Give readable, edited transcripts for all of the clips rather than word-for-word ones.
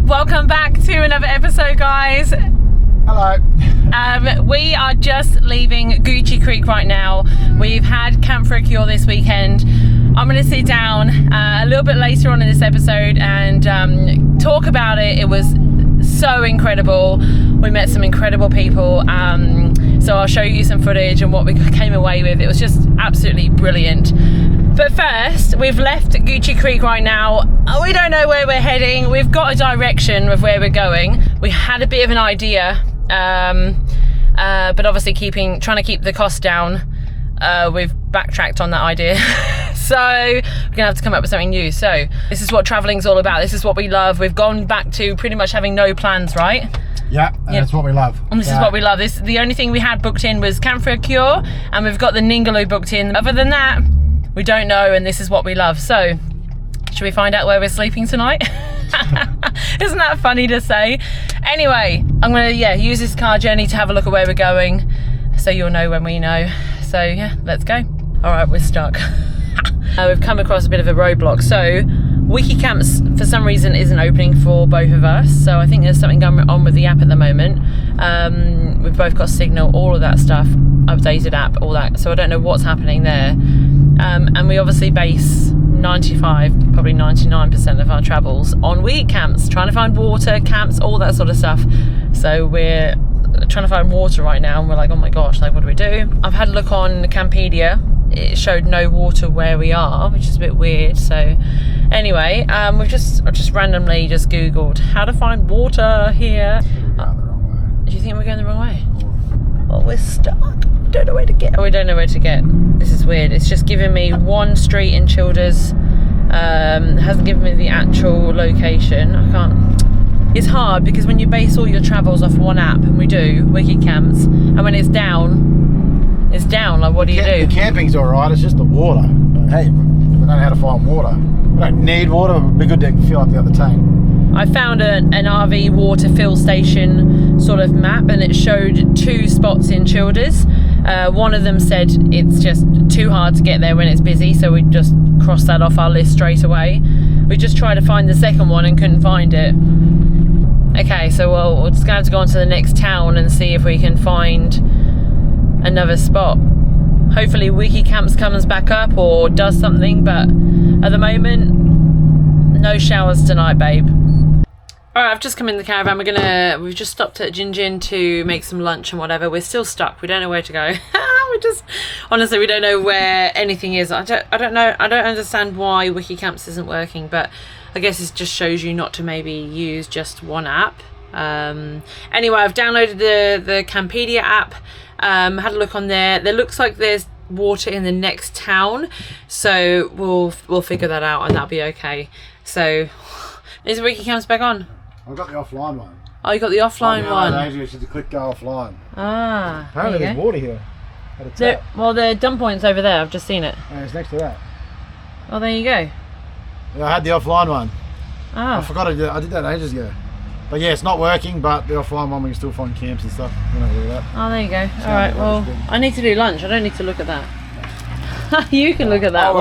Welcome back to another episode, guys. Hello. We are just leaving Gucci Creek right now. We've had Camp for a Cure this weekend. I'm going to sit down a little bit later on in this episode and talk about it. It was so incredible. We met some incredible people. So I'll show you some footage and what we came away with. It was just absolutely brilliant. But first, we've left Gucci Creek right now. We don't know where we're heading. We've got a direction of where we're going. We had a bit of an idea, but obviously trying to keep the cost down. We've backtracked on that idea. So we're gonna have to come up with something new. So this is what traveling's all about. This is what we love. We've gone back to pretty much having no plans, right? Yeah, that's what we love. And this is what we love. The only thing we had booked in was Camp for a Cure, and we've got the Ningaloo booked in. Other than that, we don't know, and this is what we love. So, should we find out where we're sleeping tonight? Isn't that funny to say? Anyway, I'm gonna use this car journey to have a look at where we're going, so you'll know when we know. So yeah, let's go. All right, we're stuck. We've come across a bit of a roadblock. So Wiki Camps for some reason isn't opening for both of us, so I think there's something going on with the app at the moment. We've both got signal, all of that stuff, updated app, all that, so I don't know what's happening there. And we obviously base 95, probably 99% of our travels on Wiki Camps, trying to find water, camps, all that sort of stuff. So we're trying to find water right now, and we're like, oh my gosh, like, what do we do? I've had a look on Campedia. It showed no water where we are, which is a bit weird. So anyway, I've just randomly just googled how to find water here. Do you think we're going the wrong way? Oh, we're stuck. We don't know where to get. We don't know where to get. This is weird. It's just giving me one street in Childers. Hasn't given me the actual location. I can't. It's hard because when you base all your travels off one app, and we do Wiki Camps, and when it's down. Like, what do you do? The camping's alright, it's just the water. But hey, we don't know how to find water. We don't need water, but it'd be good to fill up the other tank. I found an RV water fill station sort of map, and it showed 2 spots in Childers. One of them said it's just too hard to get there when it's busy, so we just crossed that off our list straight away. We just tried to find the second one and couldn't find it. Okay, so we're just going to have to go on to the next town and see if we can find another spot. Hopefully Wiki Camps comes back up or does something, but at the moment, no showers tonight, babe. Alright, I've just come in the caravan. We've just stopped at Gin Gin to make some lunch and whatever. We're still stuck. We don't know where to go. Honestly, we don't know where anything is. I don't know. I don't understand why Wiki Camps isn't working, but I guess it just shows you not to maybe use just one app. Anyway, I've downloaded the Campedia app. Had a look on there. There looks like there's water in the next town, so we'll figure that out, and that'll be okay. So, is Wiki Camps back on? I've got the offline one. Oh, you got the offline one. I usually should click go offline. Ah, apparently there's water here. Well, the dump point's over there. I've just seen it. Yeah, it's next to that. Oh, there you go. Yeah, I had the offline one. Ah. I forgot I did that ages ago. But yeah, it's not working, but the offline one we can still find camps and stuff. We don't do that. Oh, there you go. All right, well, I need to do lunch. I don't need to look at that. You can look at that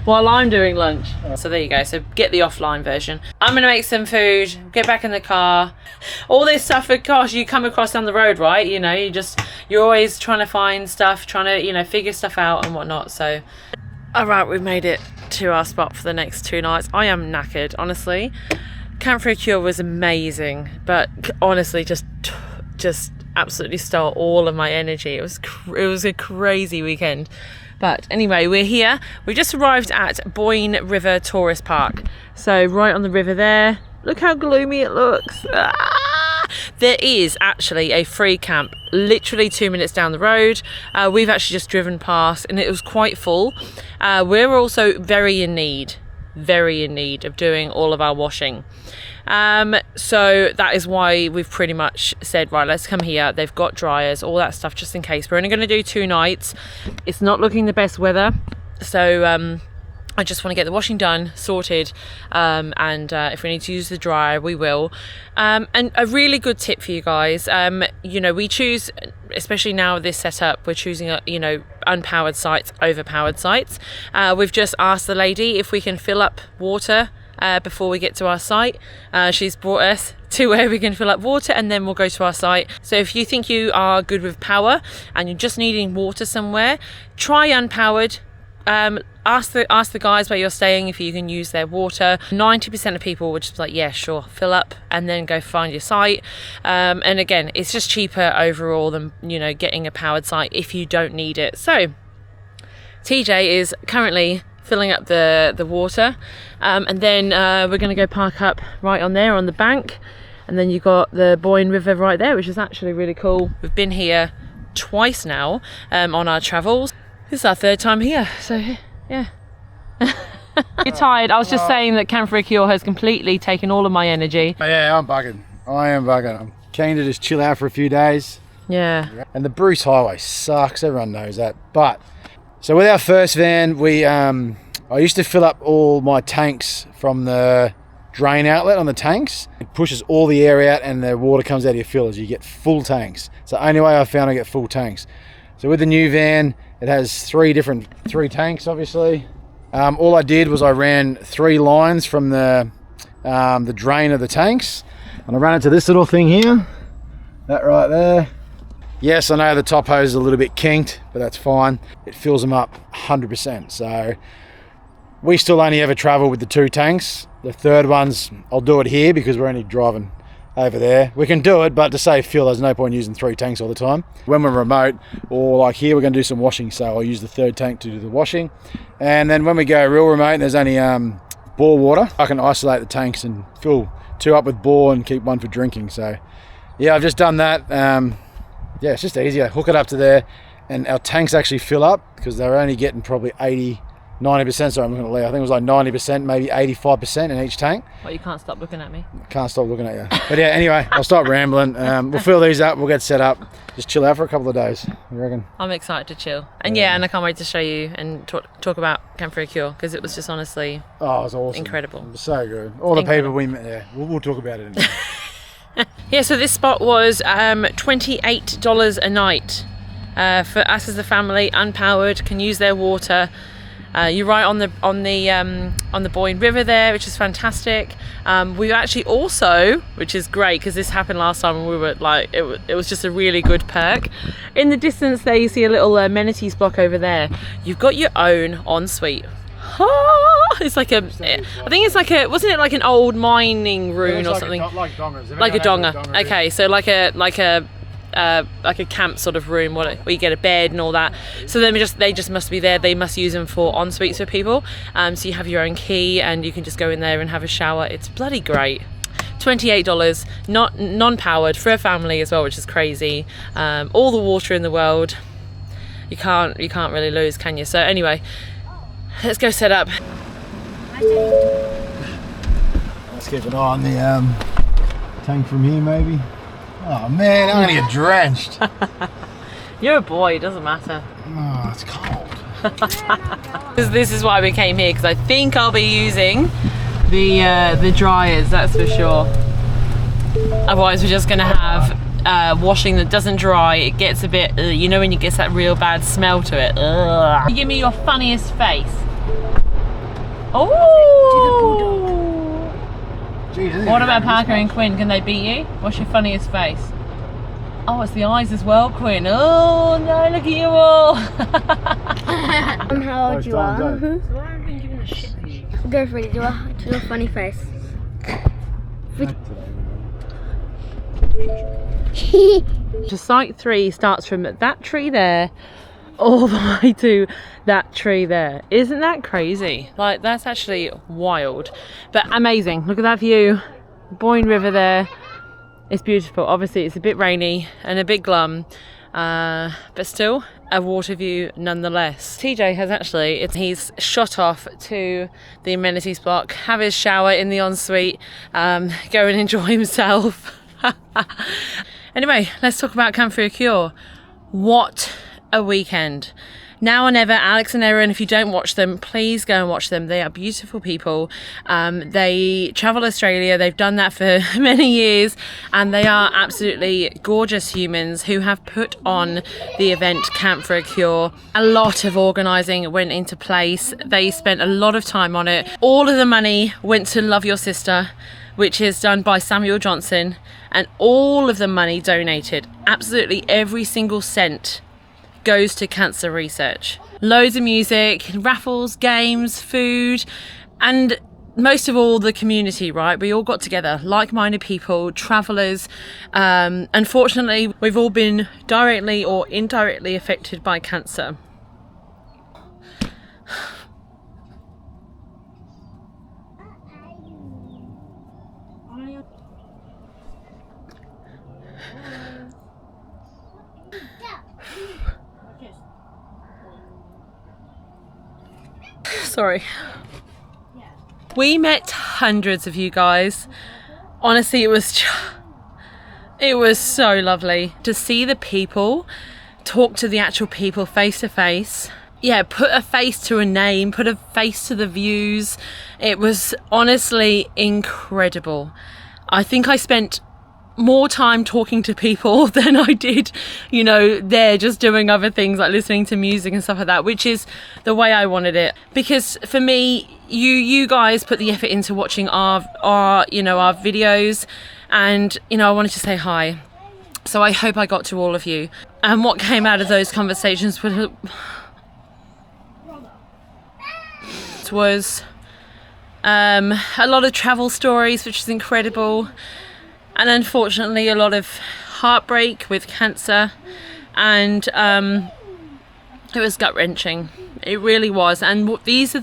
while I'm doing lunch. So there you go. So get the offline version. I'm going to make some food, get back in the car. All this stuff, gosh, you come across down the road, right? You know, you're always trying to find stuff, trying to, figure stuff out and whatnot. So, all right, we've made it to our spot for the next 2 nights. I am knackered, honestly. Camp for a Cure was amazing, but honestly, just absolutely stole all of my energy. It was a crazy weekend. But anyway, we're here. We just arrived at Boyne River Tourist Park. So right on the river there. Look how gloomy it looks. Ah! There is actually a free camp literally 2 minutes down the road. We've actually just driven past and it was quite full. We're also very in need of doing all of our washing. So that is why we've pretty much said, right, let's come here. They've got dryers, all that stuff, just in case. We're only going to do 2 nights. It's not looking the best weather, so I just want to get the washing done, sorted, and if we need to use the dryer, we will. And a really good tip for you guys, we choose, especially now with this setup, we're choosing unpowered sites over powered sites. We've just asked the lady if we can fill up water before we get to our site. She's brought us to where we can fill up water and then we'll go to our site. So if you think you are good with power and you're just needing water somewhere, try unpowered. Ask the guys where you're staying if you can use their water. 90% of people would just be like, yeah, sure, fill up and then go find your site. And again, it's just cheaper overall than, you know, getting a powered site if you don't need it. So TJ is currently filling up the water, and then we're going to go park up right on there on the bank, and then you've got the Boyne River right there, which is actually really cool. We've been here twice now on our travels. This is our third time here, so yeah. You're tired. I was just saying that Canfricure has completely taken all of my energy. Yeah, I'm bugging. I am bugging. I'm keen to just chill out for a few days. Yeah. And the Bruce Highway sucks, everyone knows that. But, so with our first van, I used to fill up all my tanks from the drain outlet on the tanks. It pushes all the air out and the water comes out of your fillers. You get full tanks. It's the only way I found to get full tanks. So with the new van, it has three tanks, obviously. All I did was I ran 3 lines from the drain of the tanks, and I ran it to this little thing here, that right there. Yes, I know the top hose is a little bit kinked, but that's fine. It fills them up 100%. So we still only ever travel with the 2 tanks. The third ones, I'll do it here because we're only driving over there. We can do it, but to save fuel, there's no point using 3 tanks all the time. When we're remote, or like here, we're going to do some washing, so I'll use the 3rd tank to do the washing. And then when we go real remote and there's only bore water, I can isolate the tanks and fill 2 up with bore and keep 1 for drinking. So yeah, I've just done that. Yeah, it's just easier. Hook it up to there, and our tanks actually fill up because they're only getting probably 90%, sorry, I'm looking at Leah. I think it was like 90%, maybe 85% in each tank. Well, you can't stop looking at me. Can't stop looking at you. But yeah, anyway, I'll stop rambling. We'll fill these up, we'll get set up, just chill out for a couple of days, I reckon. I'm excited to chill. And yeah, and I can't wait to show you and talk about Canfricure because it was just honestly it was awesome. Incredible. It was so good. All the people we met, yeah, we'll talk about it in a minute. Yeah, so this spot was $28 a night for us as a family, unpowered, can use their water. You're right on the Boyne River there, which is fantastic. We actually also, which is great because this happened last time and we were like, it was just a really good perk. In the distance there, you see a little amenities block over there. You've got your own ensuite. It's like I think it's like wasn't it like an old mining room or something? Like dongers. Like a donger. Okay, so like a camp sort of room where you get a bed and all that. So then they just must be there. They must use them for en suites for people. So you have your own key and you can just go in there and have a shower. It's bloody great. $28, not non-powered for a family as well, which is crazy. All the water in the world. You can't really lose, can you? So anyway, let's go set up. Let's keep an eye on the tank from here, maybe. Oh man, I'm gonna get drenched. You're a boy, it doesn't matter. Oh, it's cold. This is why we came here, because I think I'll be using the dryers, that's for sure. Otherwise we're just gonna have washing that doesn't dry. It gets a bit, you know when you get that real bad smell to it. Ugh. Give me your funniest face. Oh! What about Parker and Quinn? Can they beat you? What's your funniest face? Oh, it's the eyes as well, Quinn. Oh no, look at you all. How old you are? So I've been giving a shit for you. Go for it, do a funny face. So site 3 starts from that tree there all the way to that tree there. Isn't that crazy? Like, that's actually wild, but amazing. Look at that view. Boyne River there. It's beautiful. Obviously it's a bit rainy and a bit glum, but still a water view nonetheless. TJ has actually, he's shot off to the amenities block, have his shower in the ensuite, go and enjoy himself. Anyway, let's talk about Canfricure. What a weekend. Now or never, Alex and Erin, if you don't watch them, please go and watch them. They are beautiful people. They travel Australia. They've done that for many years, and they are absolutely gorgeous humans who have put on the event Camp for a Cure. A lot of organising went into place. They spent a lot of time on it. All of the money went to Love Your Sister, which is done by Samuel Johnson, and all of the money donated, absolutely every single cent, goes to cancer research. Loads of music, raffles, games, food, and most of all the community, right? We all got together, like-minded people, travellers. Unfortunately, we've all been directly or indirectly affected by cancer. Sorry. We met hundreds of you guys. Honestly, it was so lovely to see the people, talk to the actual people face to face. Yeah, put a face to a name, put a face to the views. It was honestly incredible. I think I spent more time talking to people than I did, you know, there just doing other things like listening to music and stuff like that, which is the way I wanted it. Because for me, you guys put the effort into watching our videos, and I wanted to say hi. So I hope I got to all of you. And what came out of those conversations was a lot of travel stories, which is incredible. And unfortunately, a lot of heartbreak with cancer, and it was gut-wrenching. It really was. And this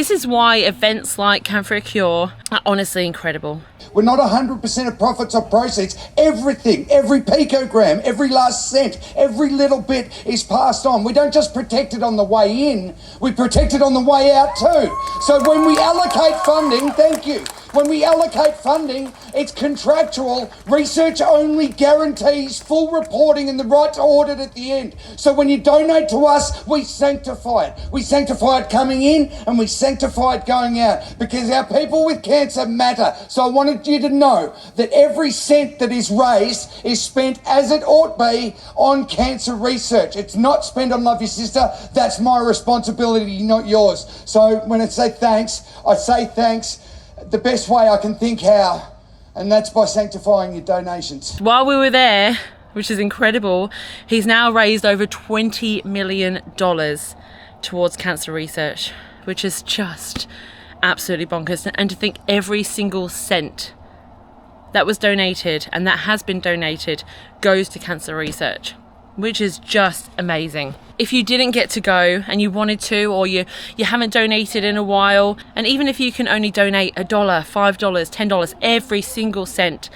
is why events like Camp for a Cure are honestly incredible. We're not 100% of profits or proceeds. Everything, every picogram, every last cent, every little bit is passed on. We don't just protect it on the way in, we protect it on the way out too. So when we allocate funding, thank you. When we allocate funding, it's contractual. Research only guarantees full reporting and the right to audit at the end. So when you donate to us, we sanctify it. We sanctify it coming in and we sanctify it going out, because our people with cancer matter. So I wanted you to know that every cent that is raised is spent as it ought be on cancer research. It's not spent on Love Your Sister. That's my responsibility, not yours. So when I say thanks the best way I can think how, and that's by sanctifying your donations. While we were there, which is incredible, he's now raised over $20 million towards cancer research, which is just absolutely bonkers. And to think every single cent that was donated and that has been donated goes to cancer research, which is just amazing. If you didn't get to go and you wanted to, or you haven't donated in a while, and even if you can only donate $1, $5, $10, every single cent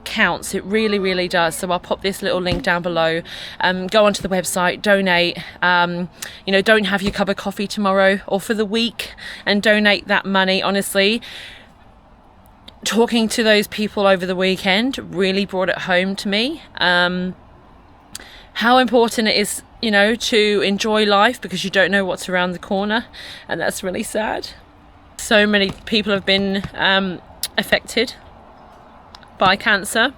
counts. It really, really does. So I'll pop this little link down below. Go onto the website, donate. Don't have your cup of coffee tomorrow or for the week, and donate that money. Honestly, talking to those people over the weekend really brought it home to me. How important it is, to enjoy life, because you don't know what's around the corner, and that's really sad. So many people have been affected by cancer,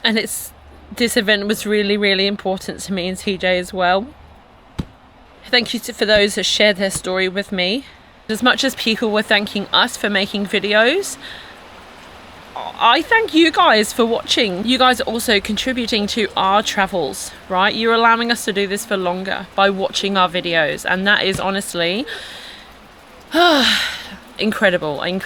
and this event was really, really important to me and TJ as well. Thank you for those that shared their story with me. As much as people were thanking us for making videos, I thank you guys for watching. You guys are also contributing to our travels, right? You're allowing us to do this for longer by watching our videos, and that is honestly incredible. It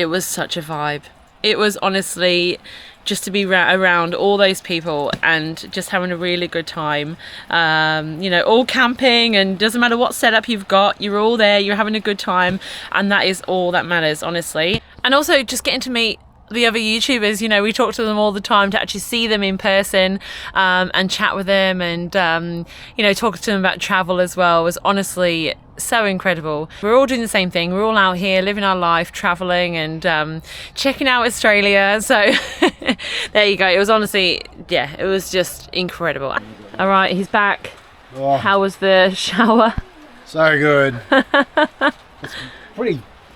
was such a vibe. It was honestly just to be around all those people and just having a really good time. All camping, and doesn't matter what setup you've got, you're all there, you're having a good time, and that is all that matters, honestly. And also just getting to meet the other YouTubers, we talk to them all the time, to actually see them in person and chat with them, and talk to them about travel as well was honestly so incredible. We're all doing the same thing. We're all out here living our life, traveling and checking out Australia. So there you go. It was honestly, yeah, it was just incredible. All right, he's back. Oh, How was the shower? so good. It's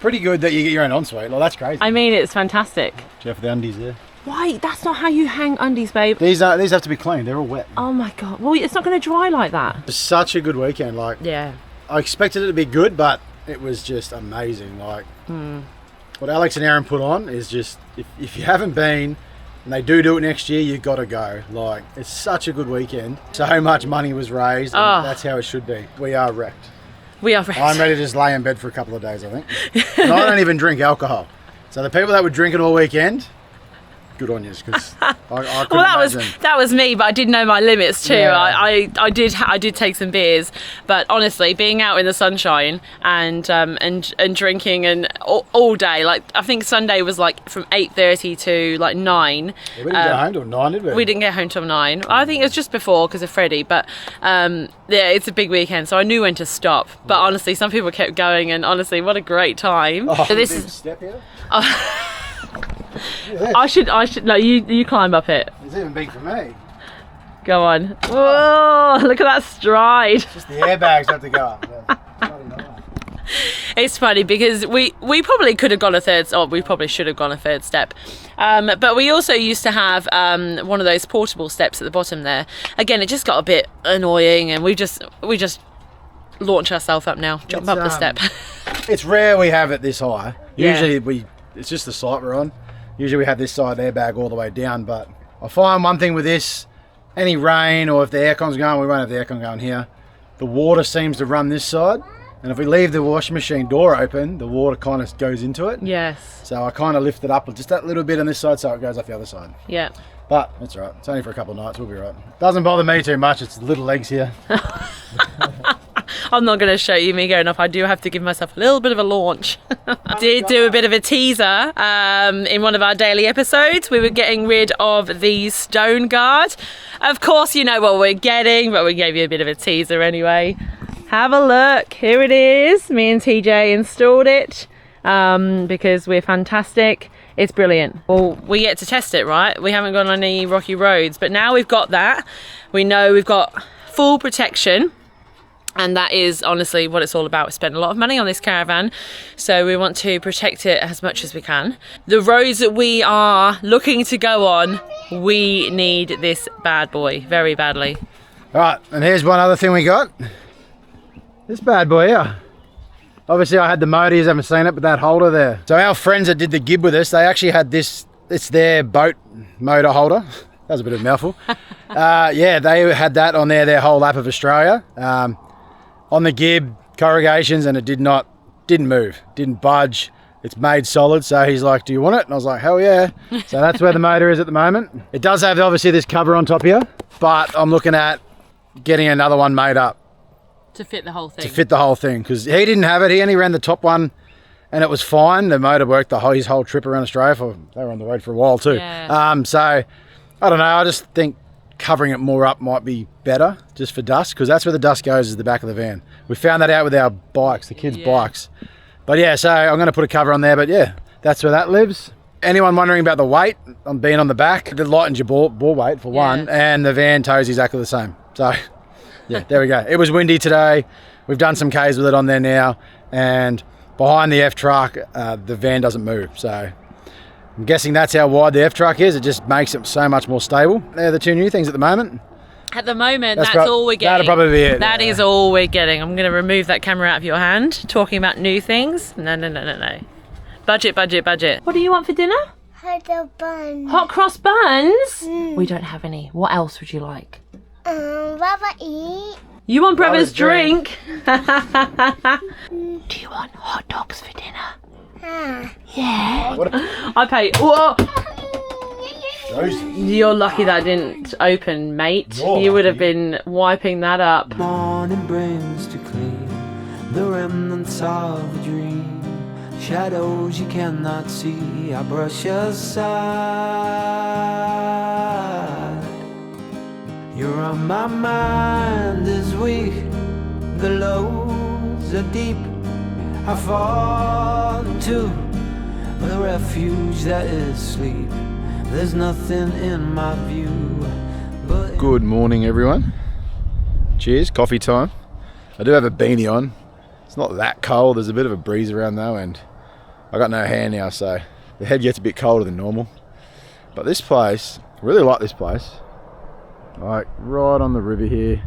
pretty good that you get your own ensuite. Well, that's crazy. I mean, it's fantastic. Jeff, the undies there. Why? That's not how you hang undies, babe. These have to be cleaned. They're all wet. Oh my God. Well, it's not going to dry like that. It was such a good weekend. Like, Yeah. I expected it to be good, but it was just amazing. Like, what Alex and Aaron put on is just, if you haven't been, and they do it next year, you've got to go. Like, it's such a good weekend. So much money was raised, and that's how it should be. We are wrecked. We are wrecked. I'm ready to just lay in bed for a couple of days, I think. And I don't even drink alcohol. So the people that would drink it all weekend, good on you, because I couldn't imagine. that was me, but I did know my limits too. Yeah. I did take some beers, but honestly, being out in the sunshine and drinking and all day, like I think Sunday was like from 8:30 to like 9. Yeah, we didn't get home till 9, did we? We didn't get home till 9. I think it was just before because of Freddie, but yeah, it's a big weekend, so I knew when to stop. But honestly, some people kept going, and honestly, what a great time. Oh, So this big is. step here. I should no, you climb up it. It's even big for me. Go on. Whoa, look at that stride. Just the airbags have to go up. Yeah. It's funny because we probably could have gone a third, or we probably should have gone a third step. But we also used to have one of those portable steps at the bottom there. Again, it just got a bit annoying, and we just launch ourselves up now, jump up the step. It's rare we have it this high. Yeah. Usually it's just the site we're on. Usually we have this side airbag all the way down, but I find one thing with this, any rain or if the aircon's going, we won't have the aircon going here. The water seems to run this side, and if we leave the washing machine door open, the water kind of goes into it. Yes. So I kind of lift it up just that little bit on this side so it goes off the other side. Yeah. But that's all right. It's only for a couple of nights. We'll be right. Doesn't bother me too much. It's little legs here. I'm not going to show you me going off. I do have to give myself a little bit of a launch. I did do a bit of a teaser in one of our daily episodes. We were getting rid of the stone guard. Of course, you know what we're getting, but we gave you a bit of a teaser anyway. Have a look. Here it is. Me and TJ installed it because we're fantastic. It's brilliant. Well, we get to test it, right? We haven't gone on any rocky roads, but now we've got that. We know we've got full protection. And that is honestly what it's all about. We spent a lot of money on this caravan, so we want to protect it as much as we can. The roads that we are looking to go on, we need this bad boy very badly. All right, and here's one other thing we got. This bad boy here. Obviously I had the motor, you haven't seen it, but that holder there. So our friends that did the gib with us, they actually had this, it's their boat motor holder. That was a bit of a mouthful. Yeah, they had that on their whole lap of Australia. On the gib, corrugations, and it didn't move, didn't budge. It's made solid, so he's like, do you want it? And I was like, hell yeah. So that's where the motor is at the moment. It does have obviously this cover on top here, but I'm looking at getting another one made up. To fit the whole thing. To fit the whole thing, because he didn't have it. He only ran the top one, and it was fine. The motor worked his whole trip around Australia. They were on the road for a while too. Yeah. So I don't know. I just think covering it more up might be better just for dust, because that's where the dust goes, is the back of the van. We found that out with our bikes, the kids' bikes. But yeah, so I'm going to put a cover on there, but yeah, that's where that lives. Anyone wondering about the weight on being on the back, it lightens your ball weight for one, and the van tows exactly the same. So yeah, there we go. It was windy today. We've done some Ks with it on there now, and behind the F truck, the van doesn't move. So I'm guessing that's how wide the F truck is. It just makes it so much more stable. They're the two new things at the moment. At the moment, that's all we're getting. That'll probably be it. That is all we're getting. I'm going to remove that camera out of your hand. Talking about new things. No. Budget. What do you want for dinner? Hot bun. Hot cross buns? We don't have any. What else would you like? Baba eat. You want brother's Brother's drink? Do you want hot dogs for dinner? Yeah. I pay. Whoa. You're lucky that didn't open, mate. You would have been wiping that up. Morning brings to clean the remnants of a dream. Shadows you cannot see, I brush aside. You're on my mind this week. The lows waters are deep, I fall into the refuge that is sleep. There's nothing in my view but... Good morning, everyone. Cheers, coffee time. I do have a beanie on. It's not that cold. There's a bit of a breeze around though, and I got no hair now, so the head gets a bit colder than normal. But this place, I really like this place. Like right on the river here.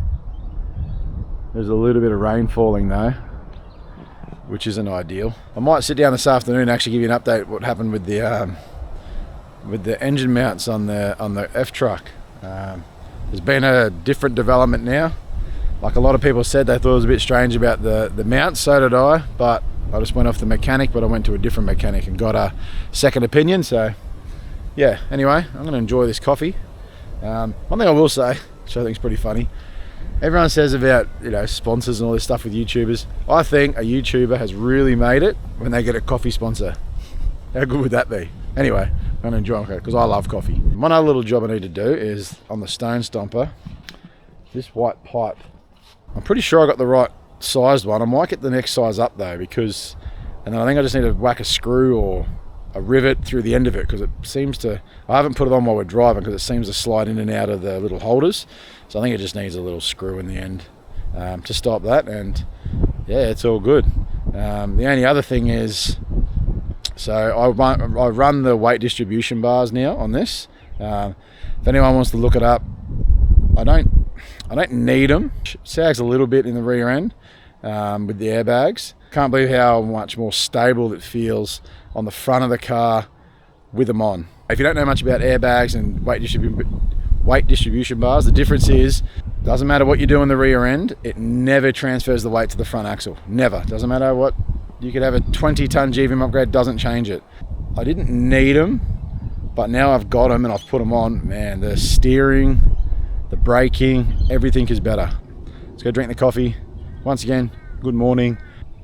There's a little bit of rain falling though, which isn't ideal. I might sit down this afternoon and actually give you an update what happened with the engine mounts on the F truck. There's been a different development now. Like a lot of people said, they thought it was a bit strange about the mounts, so did I, but I just went off the mechanic, but I went to a different mechanic and got a second opinion. So yeah, anyway, I'm gonna enjoy this coffee. One thing I will say, which I think is pretty funny, everyone says about, you know, sponsors and all this stuff with YouTubers. I think a YouTuber has really made it when they get a coffee sponsor. How good would that be? Anyway, I'm gonna enjoy it because I love coffee. One other little job I need to do is on the stone stomper, this white pipe. I'm pretty sure I got the right sized one. I might get the next size up though, because, and then I think I just need to whack a screw or a rivet through the end of it, because it seems to, I haven't put it on while we're driving because it seems to slide in and out of the little holders. So I think it just needs a little screw in the end to stop that, and yeah, it's all good. The only other thing is, so I run the weight distribution bars now on this. If anyone wants to look it up, I don't need them. It sags a little bit in the rear end with the airbags. Can't believe how much more stable it feels on the front of the car with them on. If you don't know much about airbags and weight distribution bars, the difference is, doesn't matter what you do in the rear end, it never transfers the weight to the front axle. Never. Doesn't matter what, you could have a 20-ton GVM upgrade, doesn't change it. I didn't need them, but now I've got them and I've put them on. Man, the steering, the braking, everything is better. Let's go drink the coffee. Once again, good morning.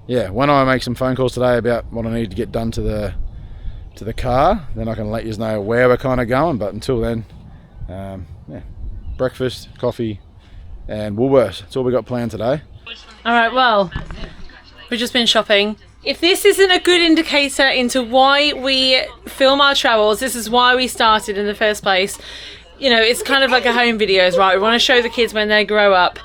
Yeah, when I make some phone calls today about what I need to get done to the car, then I can let you know where we're kind of going. But until then, yeah, breakfast, coffee, and Woolworths. That's all we got planned today. All right, well, we've just been shopping. If this isn't a good indicator into why we film our travels, this is why we started in the first place. You know, it's kind of like a home videos, right? We want to show the kids when they grow up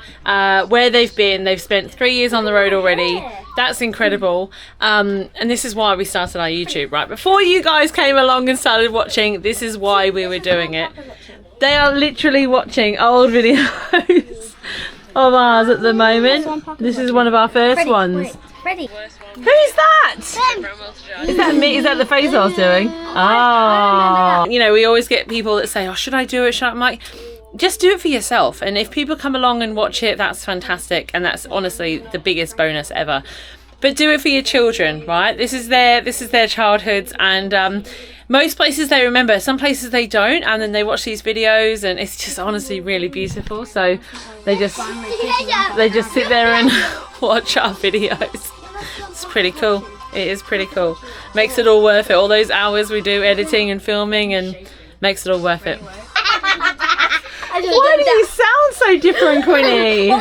where they've been. They've spent 3 years on the road already. That's incredible. And this is why we started our YouTube, right? Before you guys came along and started watching, this is why we were doing it. They are literally watching old videos of ours at the moment. This is one of our first ones. Freddie. Who's that? Is that me? Is that the face I was doing? Oh. You know, we always get people that say, oh, should I do it? I'm like, just do it for yourself. And if people come along and watch it, that's fantastic. And that's honestly the biggest bonus ever. But do it for your children, right? This is their childhoods, and most places they remember, some places they don't, and then they watch these videos and it's just honestly really beautiful. So they just sit there and watch our videos. It's pretty cool. It is pretty cool. Makes it all worth it. All those hours we do editing and filming, and makes it all worth it. Why do you sound so different, Quinny? I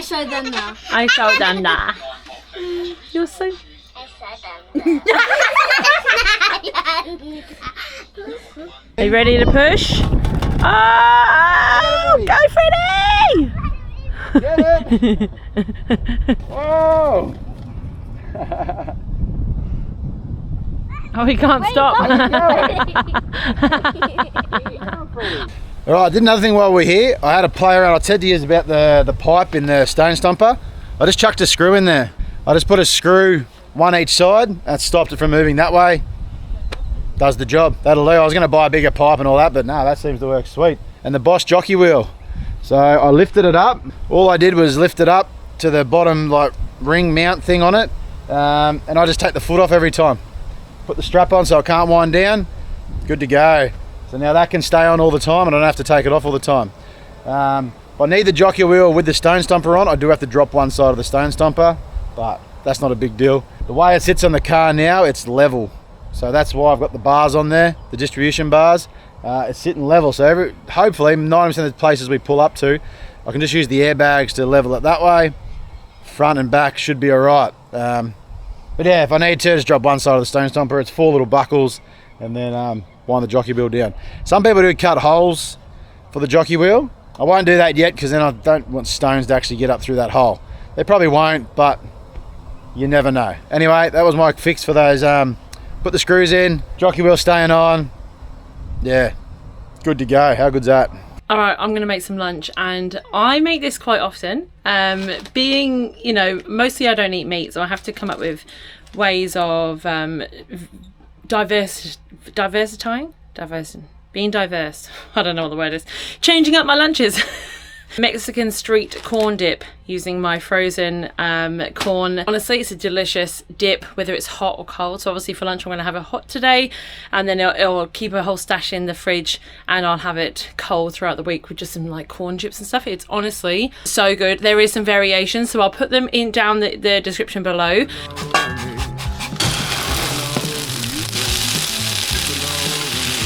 showed them now. I showed them that. You're so... Are you ready to push? Oh, go Freddie! Get it! Whoa! Oh, he can't stop. Alright, I did another thing while we're here. I had a play around. I said to you about the pipe in the stone stomper. I just chucked a screw in there. I just put a screw, one each side. That stopped it from moving that way. Does the job. That'll do. I was going to buy a bigger pipe and all that, but no, that seems to work sweet. And the Bosch jockey wheel. So I lifted it up. All I did was lift it up to the bottom like ring mount thing on it, and I just take the foot off every time. Put the strap on so I can't wind down. Good to go. So now that can stay on all the time and I don't have to take it off all the time. If I need the jockey wheel with the stone stomper on, I do have to drop one side of the stone stomper, but that's not a big deal. The way it sits on the car now, it's level. So that's why I've got the bars on there, the distribution bars. It's sitting level, so hopefully 90% of the places we pull up to, I can just use the airbags to level it that way. front and back should be all right. But yeah, if I need to, just drop one side of the stone stomper. It's 4 little buckles, and then wind the jockey wheel down. Some people do cut holes for the jockey wheel. I won't do that yet because then I don't want stones to actually get up through that hole. They probably won't, but you never know. Anyway, that was my fix for those. Put the screws in, jockey wheel staying on. Yeah, good to go. How good's that? All right, I'm gonna make some lunch, and I make this quite often. Being, you know, mostly I don't eat meat, so I have to come up with ways of being diverse. I don't know what the word is. Changing up my lunches. Mexican street corn dip using my frozen corn. Honestly, it's a delicious dip, whether it's hot or cold. So obviously for lunch I'm going to have it hot today, and then it'll keep a whole stash in the fridge, and I'll have it cold throughout the week with just some like corn chips and stuff. It's honestly so good. There is some variations, so I'll put them in down the description below.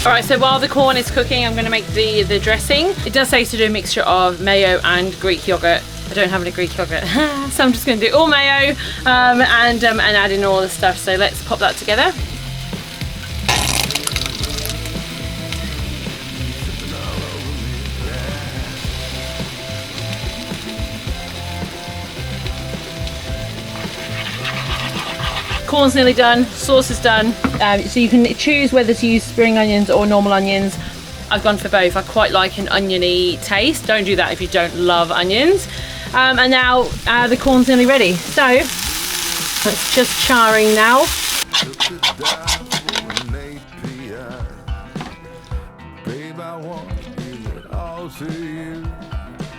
Alright, so while the corn is cooking, I'm going to make the dressing. It does say to do a mixture of mayo and Greek yogurt. I don't have any Greek yogurt, so I'm just going to do all mayo and add in all the stuff. So let's pop that together. Corn's nearly done, sauce is done. So you can choose whether to use spring onions or normal onions. I've gone for both. I quite like an oniony taste. Don't do that if you don't love onions. And now the corn's nearly ready. So it's just charring now.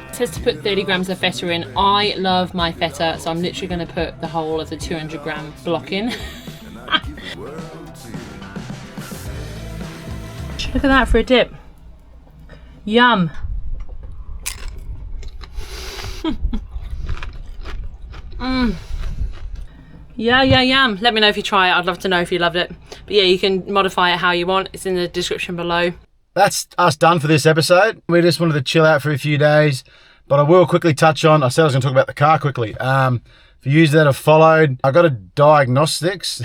It says to put 30 grams of feta in. I love my feta, so I'm literally going to put the whole of the 200 gram block in. Look at that for a dip. Yum. Yeah, yum. Let me know if you try it. I'd love to know if you loved it. But yeah, you can modify it how you want. It's in the description below. That's us done for this episode. We just wanted to chill out for a few days, but I will quickly touch on, I said I was going to talk about the car quickly. For you that have followed, I got a diagnostics,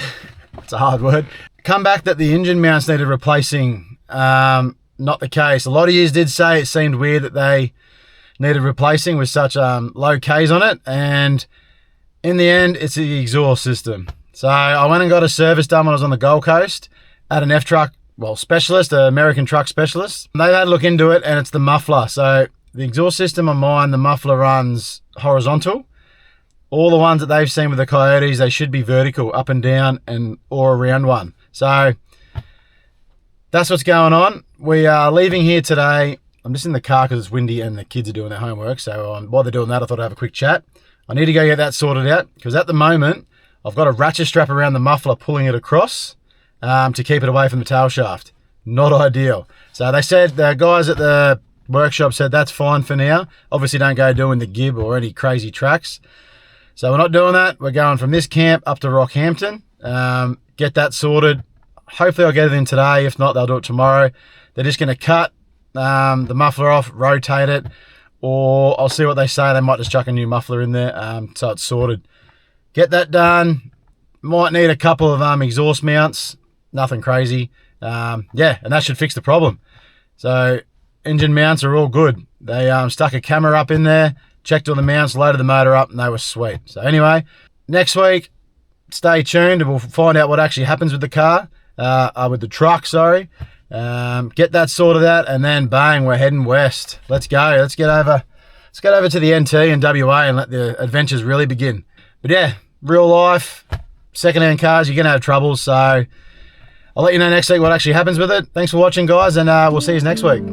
it's a hard word, come back that the engine mounts needed replacing. Not the case. A lot of you did say it seemed weird that they needed replacing with such low Ks on it, and in the end, it's the exhaust system. So I went and got a service done when I was on the Gold Coast at an F-Truck, specialist, an American truck specialist. They've had a look into it, and it's the muffler. So the exhaust system on mine, the muffler runs horizontal. All the ones that they've seen with the Coyotes, they should be vertical, up and down, and or around one. So that's what's going on. We are leaving here today. I'm just in the car because it's windy and the kids are doing their homework. So while they're doing that, I thought I'd have a quick chat. I need to go get that sorted out because at the moment, I've got a ratchet strap around the muffler pulling it across to keep it away from the tail shaft. Not ideal. So they said, the guys at the workshop said that's fine for now. Obviously don't go doing the Gib or any crazy tracks. So we're not doing that. We're going from this camp up to Rockhampton. Get that sorted. Hopefully I'll get it in today. If not, they'll do it tomorrow. They're just going to cut the muffler off, rotate it, or I'll see what they say. They might just chuck a new muffler in there so it's sorted. Get that done. Might need a couple of exhaust mounts. Nothing crazy. Yeah, and that should fix the problem. So engine mounts are all good. They stuck a camera up in there, checked all the mounts, loaded the motor up, and they were sweet. So anyway, next week, stay tuned and we'll find out what actually happens with the car, with the truck, sorry. Get that sorted out, and then bang, we're heading west. Let's go. Let's get over to the NT and WA and let the adventures really begin. But yeah, real life, second-hand cars, you're going to have troubles. So I'll let you know next week what actually happens with it. Thanks for watching, guys, and we'll see you next week.